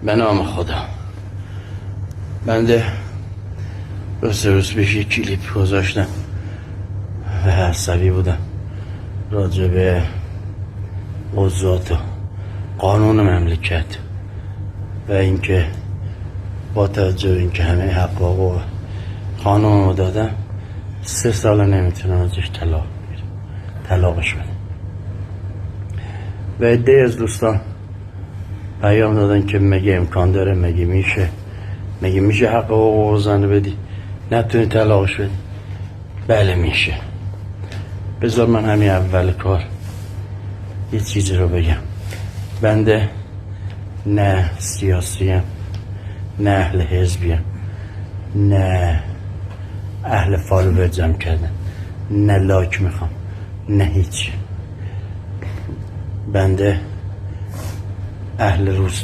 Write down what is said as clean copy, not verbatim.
به نام خدا. بنده روز پیش یک کلیپ گذاشتم و عصبی بودم راجع به موضوعات و قانون مملکت و اینکه با توجه به اینکه همه حقوق و قانون رو دادم 3 سال نمیتونم ازش طلاقش بدم. و عده از دوستان پیام دادن که مگه امکان داره، مگه میشه حق حقوق زن بدی، نتونی طلاقش بدی؟ بله میشه. بذار من همین اول کار یه چیزی رو بگم. بنده نه سیاسیم، نه اهل حزبیم، نه اهل فالوور جمع کردن، نه لایک میخوام، نه هیچ. بنده اهل روستا